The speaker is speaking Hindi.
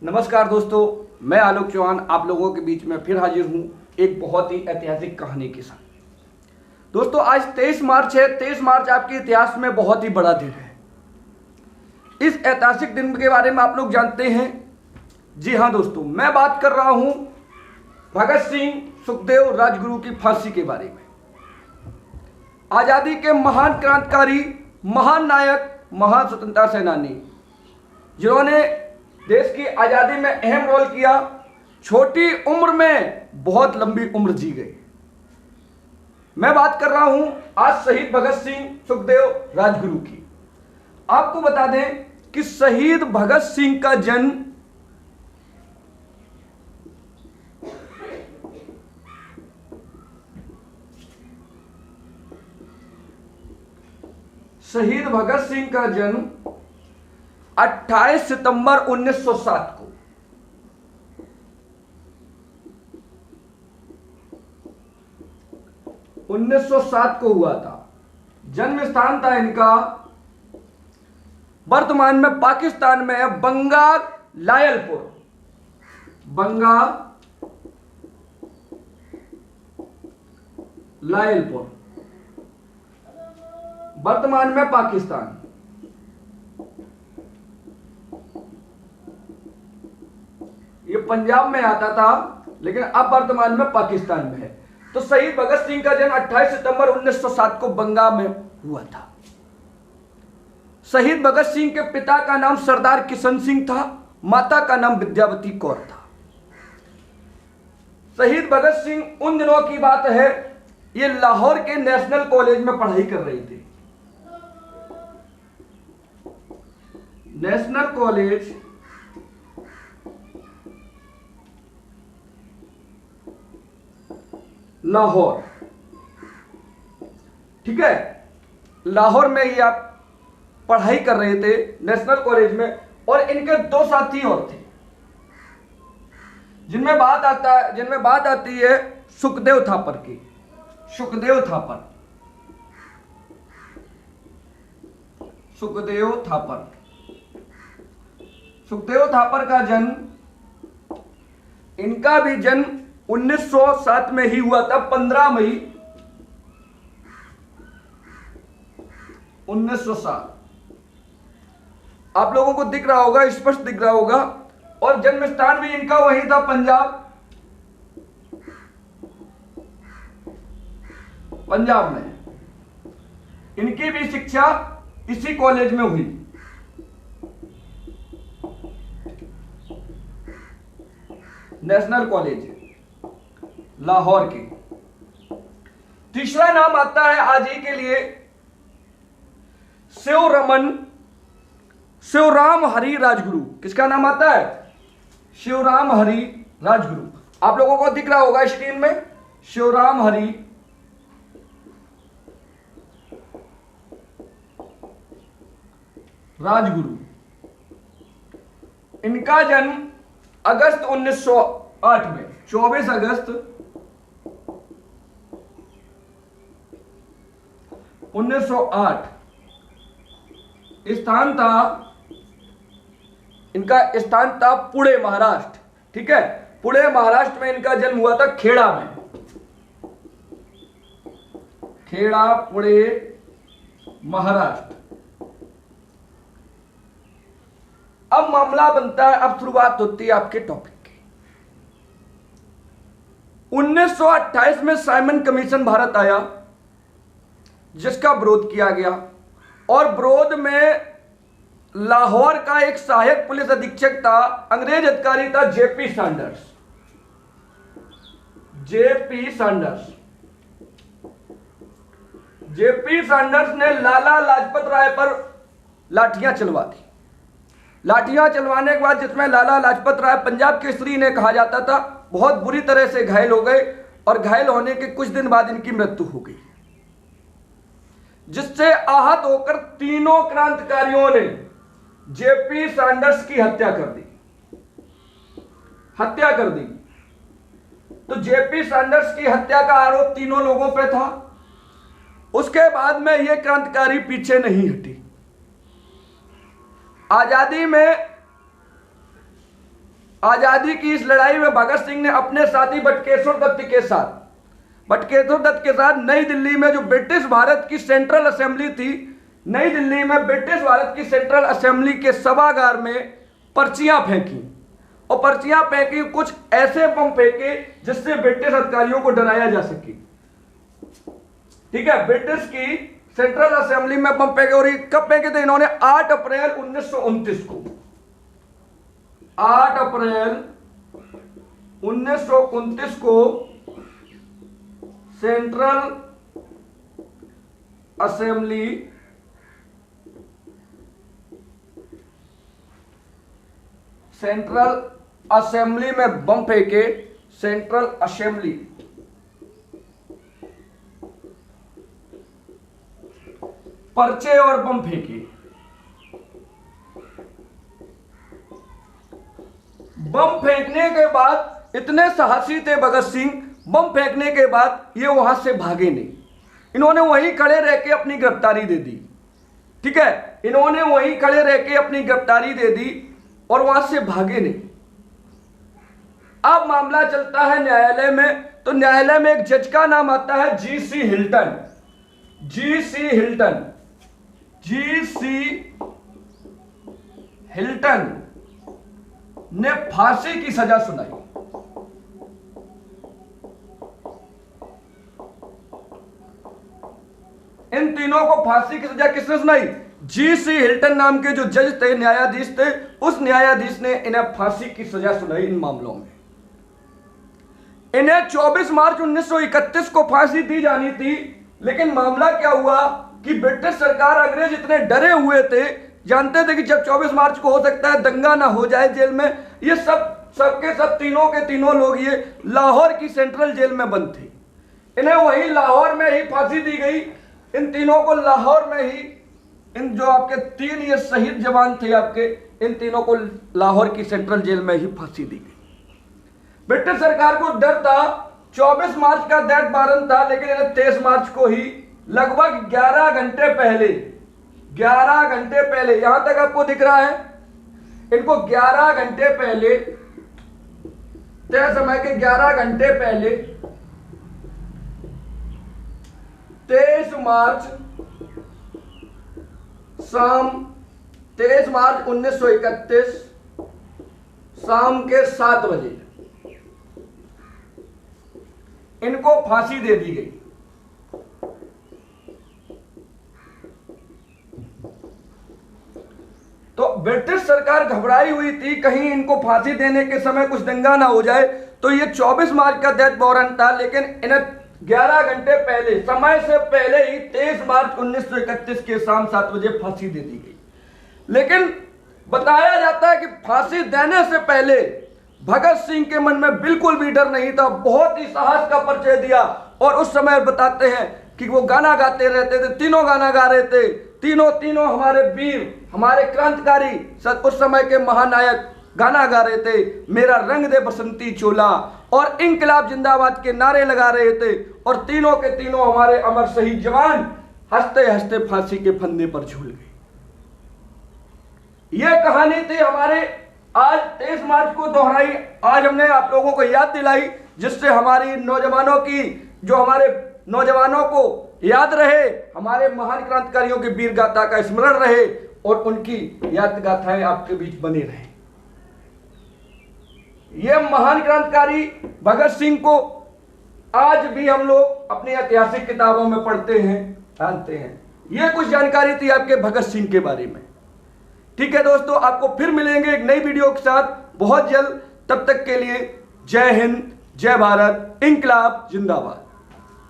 नमस्कार दोस्तों, मैं आलोक चौहान आप लोगों के बीच में फिर हाजिर हूं एक बहुत ही ऐतिहासिक कहानी के साथ। दोस्तों आज 23 मार्च है। 23 मार्च आपके इतिहास में बहुत ही बड़ा दिन है। इस ऐतिहासिक दिन के बारे में आप लोग जानते हैं? जी हाँ दोस्तों, मैं बात कर रहा हूं भगत सिंह सुखदेव राजगुरु की फांसी के बारे में। आजादी के महान क्रांतिकारी, महान नायक, महान स्वतंत्रता सेनानी जिन्होंने देश की आजादी में अहम रोल किया, छोटी उम्र में बहुत लंबी उम्र जी गई। मैं बात कर रहा हूं आज शहीद भगत सिंह सुखदेव राजगुरु की। आपको बता दें कि शहीद भगत सिंह का जन्म शहीद भगत सिंह का जन्म 28 सितंबर 1907 को हुआ था। जन्म स्थान था इनका वर्तमान में पाकिस्तान में है बंगाल लायलपुर। वर्तमान में पाकिस्तान। ये पंजाब में आता था लेकिन अब वर्तमान में पाकिस्तान में है। तो शहीद भगत सिंह का जन्म 28 सितंबर 1907 को बंगाल में हुआ था। शहीद भगत सिंह के पिता का नाम सरदार किशन सिंह था, माता का नाम विद्यावती कौर था। शहीद भगत सिंह उन दिनों की बात है, ये लाहौर के नेशनल कॉलेज में पढ़ाई कर रही थी। नेशनल कॉलेज लाहौर, ठीक है, लाहौर में ये आप पढ़ाई कर रहे थे नेशनल कॉलेज में। और इनके दो साथी और थे जिनमें बात आती है सुखदेव थापर की। सुखदेव थापर का जन्म, इनका भी जन्म 1907 में ही हुआ था। 15 मई 1907। आप लोगों को दिख रहा होगा, स्पष्ट दिख रहा होगा। और जन्म स्थान भी इनका वही था, पंजाब में। इनकी भी शिक्षा इसी कॉलेज में हुई। नेशनल कॉलेज लाहौर की। तीसरा नाम आता है आज ही के लिए शिवराम हरि राजगुरु। किसका नाम आता है? शिवराम हरि राजगुरु। आप लोगों को दिख रहा होगा स्क्रीन में, शिवराम हरि राजगुरु। इनका जन्म अगस्त 1908 में, 24 अगस्त 1908 इनका स्थान था पुणे, महाराष्ट्र। ठीक है, पुणे महाराष्ट्र में इनका जन्म हुआ था, खेड़ा में। खेड़ा, पुणे, महाराष्ट्र। अब मामला बनता है, अब शुरुआत होती है आपके टॉपिक की। 1928 में साइमन कमीशन भारत आया जिसका विरोध किया गया। और विरोध में लाहौर का एक सहायक पुलिस अधीक्षक था, अंग्रेज अधिकारी था, जेपी सैंडर्स ने लाला लाजपत राय पर लाठियां चलवा दी। लाठियां चलवाने के बाद, जिसमें लाला लाजपत राय पंजाब केसरी ने कहा जाता था, बहुत बुरी तरह से घायल हो गए। और घायल होने के कुछ दिन बाद इनकी मृत्यु हो गई, जिससे आहत होकर तीनों क्रांतिकारियों ने जेपी सैंडर्स की हत्या कर दी। तो जेपी सैंडर्स की हत्या का आरोप तीनों लोगों पे था। उसके बाद में ये क्रांतिकारी पीछे नहीं हटी। आजादी में आजादी की इस लड़ाई में भगत सिंह ने अपने साथी बटुकेश्वर दत्त के साथ नई दिल्ली में जो ब्रिटिश भारत की सेंट्रल असेंबली थी, नई दिल्ली में ब्रिटिश भारत की सेंट्रल असेंबली के सभागार में पर्चियां फेंकी, और पर्चियां फेंकी, कुछ ऐसे बम फेंके जिससे ब्रिटिश अधिकारियों को डराया जा सके। ठीक है, ब्रिटिश की सेंट्रल असेंबली में बम फेंके, और ये कब फेंके थे इन्होंने? 8 अप्रैल 1929 को। 8 अप्रैल 1929 को सेंट्रल असेंबली में बम फेंके। सेंट्रल असेंबली पर्चे और बम फेंके। बम फेंकने के बाद इतने साहसी थे भगत सिंह, बम फेंकने के बाद ये वहां से भागे नहीं, इन्होंने वहीं खड़े रह के अपनी गिरफ्तारी दे दी। ठीक है, इन्होंने वहीं खड़े रह के अपनी गिरफ्तारी दे दी और वहां से भागे नहीं। अब मामला चलता है न्यायालय में, तो न्यायालय में एक जज का नाम आता है जी.सी. हिल्टन। जी.सी. हिल्टन ने फांसी की सजा सुनाई। इन तीनों को फांसी की सजा किसने सुनाई? जी.सी. हिल्टन नाम के जो जज थे, न्यायाधीश थे, उस न्यायाधीश ने इन्हें फांसी की सजा सुनाई। इन मामलों में इन्हें 24 मार्च 1931 को फांसी दी जानी थी, लेकिन मामला क्या हुआ कि ब्रिटिश सरकार, अंग्रेज इतने डरे हुए थे, जानते थे कि जब 24 मार्च को हो सकता है दंगा ना हो जाए जेल में, ये सब तीनों के तीनों लोग ये लाहौर की सेंट्रल जेल में बंद थे। इन्हें वही लाहौर में ही फांसी दी गई। इन तीनों को लाहौर में ही, इन जो आपके 3 ये शहीद जवान थे आपके, इन तीनों को लाहौर की सेंट्रल जेल में ही फांसी दी गई। ब्रिटिश सरकार को डर था, 24 मार्च का डेथ वारंट था, लेकिन इन्हें 23 मार्च को ही लगभग 11 घंटे पहले, यहां तक आपको दिख रहा है, इनको 11 घंटे पहले, तय समय के 11 घंटे पहले 23 मार्च 1931 शाम के 7 बजे इनको फांसी दे दी गई। तो ब्रिटिश सरकार घबराई हुई थी कहीं इनको फांसी देने के समय कुछ दंगा ना हो जाए, तो ये 24 मार्च का डेथ वारंट था, लेकिन इन्हें 11 घंटे पहले, समय से पहले ही 23 मार्च 1931 के शाम 7 बजे फांसी दे दी गई। लेकिन बताया जाता है कि फांसी देने से पहले भगत सिंह के मन में बिल्कुल भी डर नहीं था, बहुत ही साहस का परिचय दिया। और उस समय बताते हैं कि वो गाना गाते रहते थे, तीनों गाना गा रहे थे, तीनों हमारे वीर, हमारे क्रांतिकारी, उस समय के महानायक गाना गा रहे थे, मेरा रंग दे बसंती चोला, और इंकलाब जिंदाबाद के नारे लगा रहे थे। और तीनों के तीनों हमारे अमर शहीद जवान हंसते हंसते फांसी के फंदे पर झूल गए। यह कहानी थी हमारे आज 23 मार्च को दोहराई, आज हमने आप लोगों को याद दिलाई, जिससे हमारी नौजवानों की, जो हमारे नौजवानों को याद रहे, हमारे महान क्रांतिकारियों की वीर गाथा का स्मरण रहे और उनकी याद गाथाएं आपके बीच बनी रहे। ये महान क्रांतिकारी भगत सिंह को आज भी हम लोग अपनी ऐतिहासिक किताबों में पढ़ते हैं, जानते हैं। ये कुछ जानकारी थी आपके भगत सिंह के बारे में। ठीक है दोस्तों, आपको फिर मिलेंगे एक नई वीडियो के साथ बहुत जल्द। तब तक के लिए जय हिंद, जय भारत, इंकलाब जिंदाबाद।